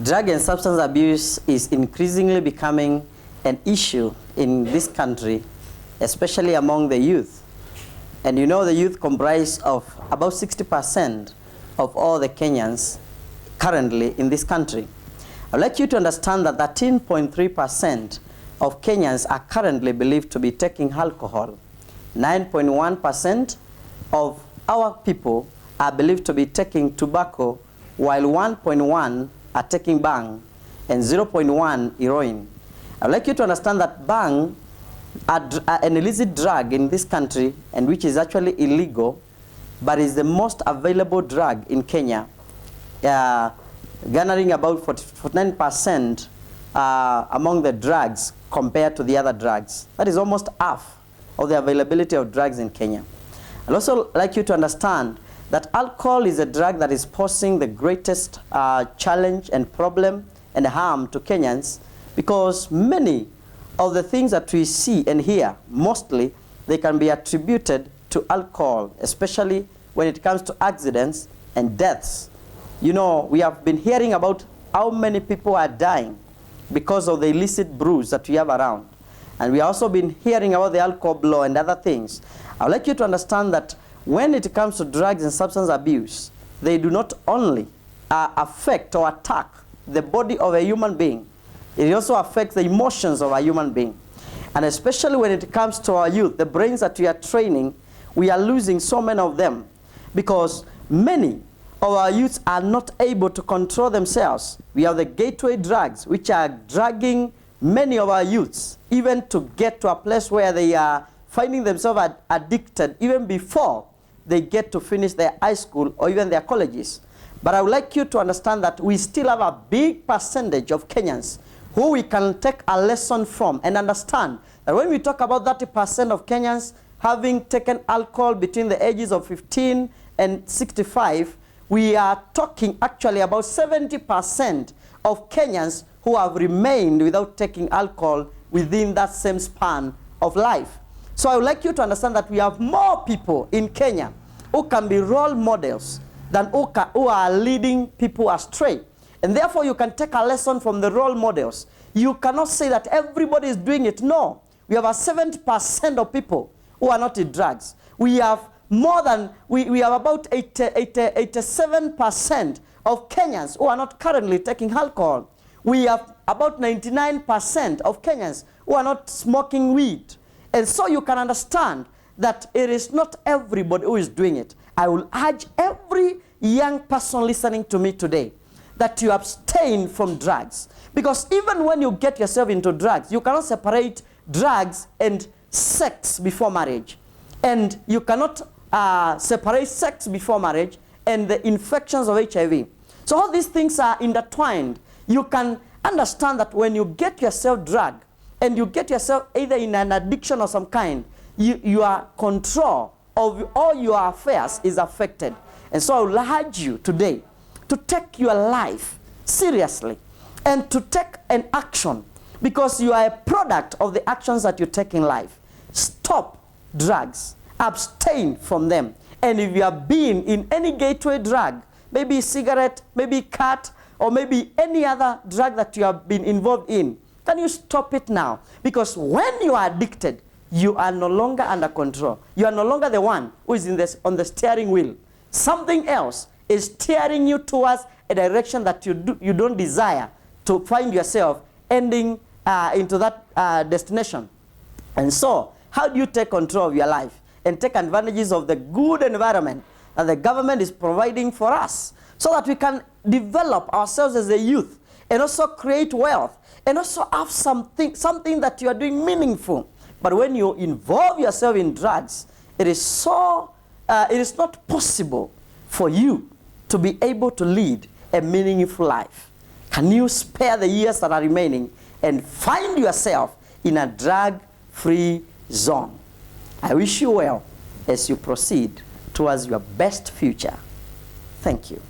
Drug and substance abuse is increasingly becoming an issue in this country, especially among the youth. And you know the youth comprise of about 60% of all the Kenyans currently in this country. I'd like you to understand that 13.3% of Kenyans are currently believed to be taking alcohol. 9.1% of our people are believed to be taking tobacco, while 1.1 are taking bang and 0.1 heroin. I'd like you to understand that bang, an illicit drug in this country, and which is actually illegal, but is the most available drug in Kenya, garnering about 49% among the drugs compared to the other drugs. That is almost half of the availability of drugs in Kenya. I'd also like you to understand that alcohol is a drug that is posing the greatest challenge and problem and harm to Kenyans, because many of the things that we see and hear, mostly, they can be attributed to alcohol, especially when it comes to accidents and deaths. You know, we have been hearing about how many people are dying because of the illicit brews that we have around. And we have also been hearing about the alcohol law and other things. I would like you to understand that when it comes to drugs and substance abuse, they do not only affect or attack the body of a human being, it also affects the emotions of a human being. And especially when it comes to our youth, the brains that we are training, we are losing so many of them, because many of our youths are not able to control themselves. We have the gateway drugs, which are dragging many of our youths even to get to a place where they are finding themselves addicted even before they get to finish their high school or even their colleges. But I would like you to understand that we still have a big percentage of Kenyans who we can take a lesson from and understand that when we talk about 30% of Kenyans having taken alcohol between the ages of 15 and 65, we are talking actually about 70% of Kenyans who have remained without taking alcohol within that same span of life. So I would like you to understand that we have more people in Kenya who can be role models than who are leading people astray. And therefore you can take a lesson from the role models. You cannot say that everybody is doing it. No. We have a 70% of people who are not in drugs. We have more than, we have about 87% of Kenyans who are not currently taking alcohol. We have about 99% of Kenyans who are not smoking weed. And so you can understand that it is not everybody who is doing it. I will urge every young person listening to me today that you abstain from drugs. Because even when you get yourself into drugs, you cannot separate drugs and sex before marriage. And you cannot separate sex before marriage and the infections of HIV. So all these things are intertwined. You can understand that when you get yourself drugged and you get yourself either in an addiction of some kind, your control of all your affairs is affected. And so I will urge you today to take your life seriously and to take an action, because you are a product of the actions that you take in life. Stop drugs. Abstain from them. And if you have been in any gateway drug, maybe cigarette, maybe cat, or maybe any other drug that you have been involved in, can you stop it now? Because when you are addicted, you are no longer under control. You are no longer the one who is on the steering wheel. Something else is steering you towards a direction that you don't desire to find yourself ending into that destination. And so, how do you take control of your life and take advantages of the good environment that the government is providing for us, so that we can develop ourselves as a youth and also create wealth and also have something that you are doing meaningful? But when you involve yourself in drugs, it is not possible for you to be able to lead a meaningful life. Can you spare the years that are remaining and find yourself in a drug-free zone? I wish you well as you proceed towards your best future. Thank you.